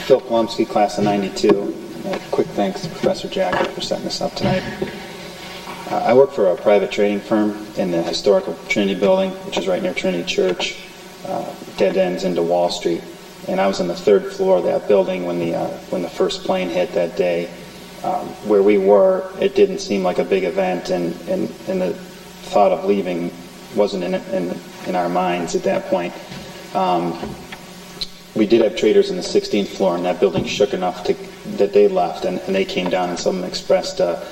Phil Polomsky, class of '92. Quick thanks to Professor Jacket for setting this up tonight. I work for a private trading firm in the historical Trinity building, which is right near Trinity Church, dead ends into Wall Street. And I was on the third floor of that building when the first plane hit that day. Where we were, it didn't seem like a big event, and the thought of leaving wasn't in our minds at that point. We did have traders on the 16th floor, and that building shook enough that they left, and they came down, and some expressed a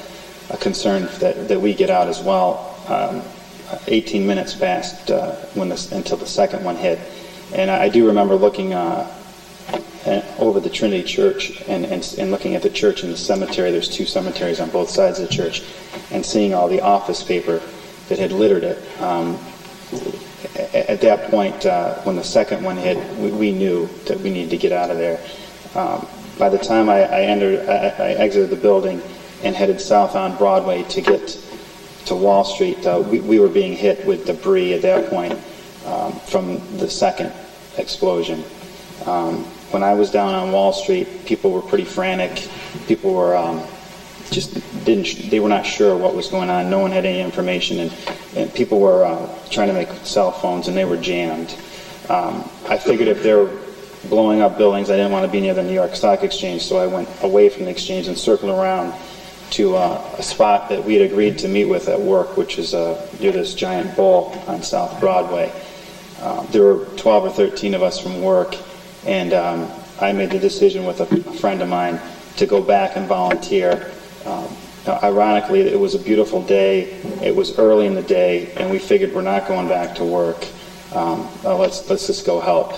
concern that we get out as well. 18 minutes passed until the second one hit, and I do remember looking over the Trinity Church and looking at the church and the cemetery. There's two cemeteries on both sides of the church, and seeing all the office paper that had littered it. At that point, when the second one hit, we knew that we needed to get out of there. By the time I exited the building and headed south on Broadway to get to Wall Street, we were being hit with debris at that point from the second explosion. When I was down on Wall Street, people were pretty frantic. People were they were not sure what was going on. No one had any information, and people were trying to make cell phones, and they were jammed. I figured if they were blowing up buildings, I didn't want to be near the New York Stock Exchange, so I went away from the exchange and circled around to a spot that we had agreed to meet with at work, which is near this giant bowl on South Broadway. There were 12 or 13 of us from work, and I made the decision with a friend of mine to go back and volunteer. Ironically, it was a beautiful day. It was early in the day, and we figured we're not going back to work. Let's just go help.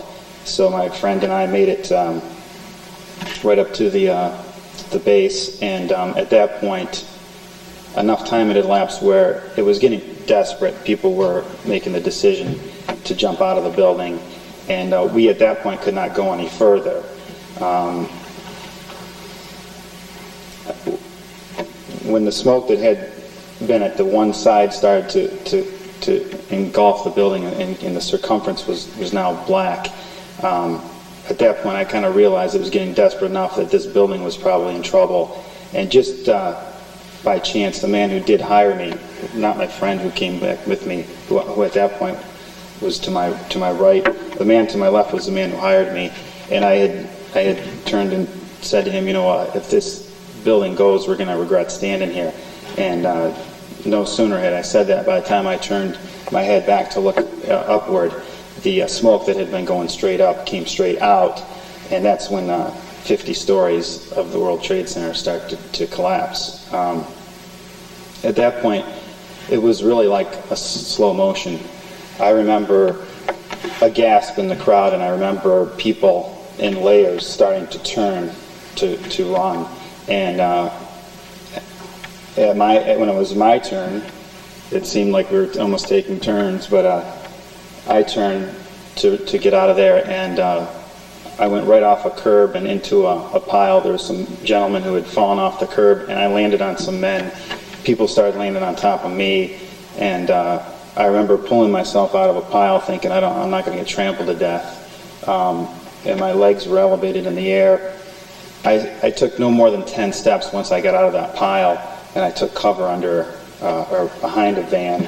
So my friend and I made it right up to the base, and at that point, enough time had elapsed where it was getting desperate. People were making the decision to jump out of the building, and we at that point could not go any further. When the smoke that had been at the one side started to engulf the building, and the circumference was now black, at that point I kind of realized it was getting desperate enough that this building was probably in trouble. And just by chance, the man who did hire me, not my friend who came back with me, who at that point was to my right, the man to my left was the man who hired me, and I had turned and said to him, if this building goes, we're going to regret standing here. And no sooner had I said that, by the time I turned my head back to look upward, the smoke that had been going straight up came straight out, and that's when 50 stories of the World Trade Center started to collapse. At that point, it was really like a slow motion. I remember a gasp in the crowd, and I remember people in layers starting to turn to run. And when it was my turn, it seemed like we were almost taking turns, but I turned to get out of there, and I went right off a curb and into a pile. There were some gentlemen who had fallen off the curb, and I landed on some men. People started landing on top of me, and I remember pulling myself out of a pile thinking, I'm not going to get trampled to death. And my legs were elevated in the air. I took no more than 10 steps once I got out of that pile, and I took cover under or behind a van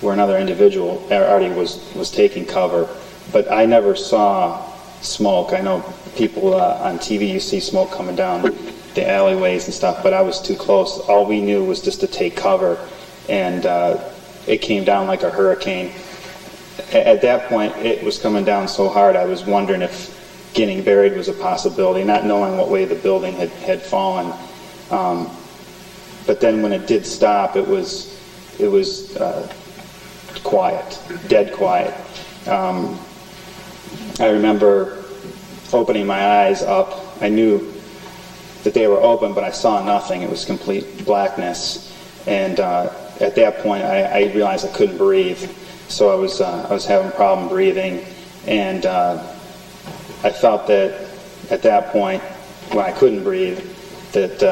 where another individual already was taking cover. But I never saw smoke. I know people on TV, you see smoke coming down the alleyways and stuff, but I was too close. All we knew was just to take cover, and it came down like a hurricane. At that point, it was coming down so hard, I was wondering if getting buried was a possibility, not knowing what way the building had fallen. But then when it did stop, it was quiet, dead quiet. I remember opening my eyes up. I knew that they were open, but I saw nothing. It was complete blackness. And at that point, I realized I couldn't breathe. So I was having a problem breathing, and I felt that at that point, when I couldn't breathe, that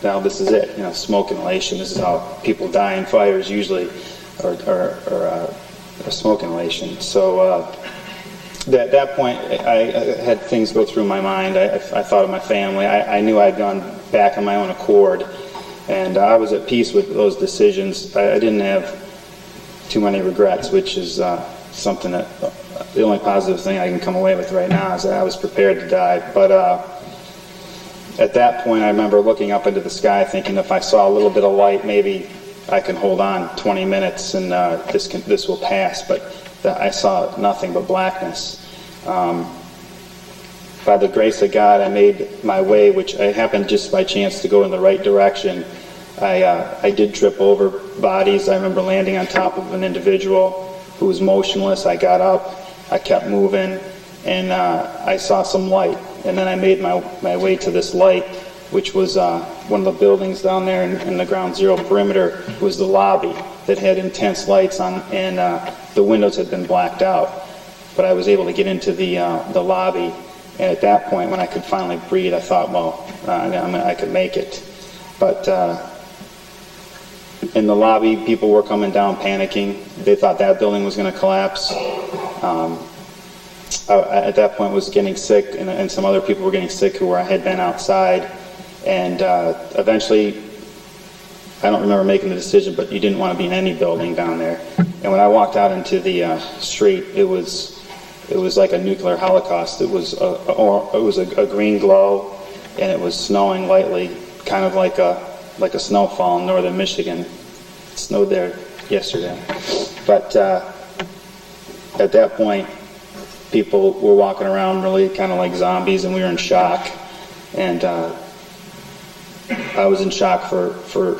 now this is it. Smoke inhalation. This is how people die in fires usually, or smoke inhalation. So At that point, I had things go through my mind. I thought of my family. I knew I'd gone back on my own accord, and I was at peace with those decisions. I didn't have too many regrets, which is something that the only positive thing I can come away with right now is that I was prepared to die. But at that point, I remember looking up into the sky, thinking if I saw a little bit of light, maybe I can hold on 20 minutes and this will pass. But I saw nothing but blackness. By the grace of God, I made my way, which I happened just by chance to go in the right direction. I did trip over bodies. I remember landing on top of an individual who was motionless. I got up, I kept moving, and I saw some light. And then I made my way to this light, which was one of the buildings down there in the ground zero perimeter. Was the lobby that had intense lights on, and the windows had been blacked out. But I was able to get into the lobby, and at that point, when I could finally breathe, I thought, well, I could make it. But in the lobby, people were coming down panicking. They thought that building was going to collapse. At that point, was getting sick, and some other people were getting sick who had been outside. And eventually, I don't remember making the decision, but you didn't want to be in any building down there. And when I walked out into the street, it was like a nuclear holocaust. It was a green glow, and it was snowing lightly, kind of like a snowfall in northern Michigan. It snowed there yesterday. But at that point, people were walking around really kind of like zombies, and we were in shock. And I was in shock for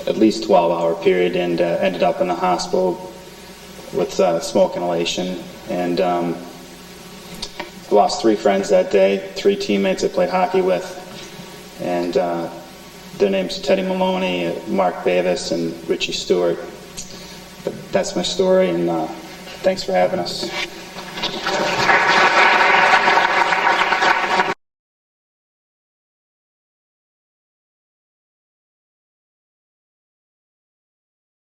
at least 12-hour period, and ended up in the hospital with smoke inhalation. And lost 3 friends that day, 3 teammates I played hockey with. And their names are Teddy Maloney, Mark Bavis, and Richie Stewart. But that's my story, and thanks for having us.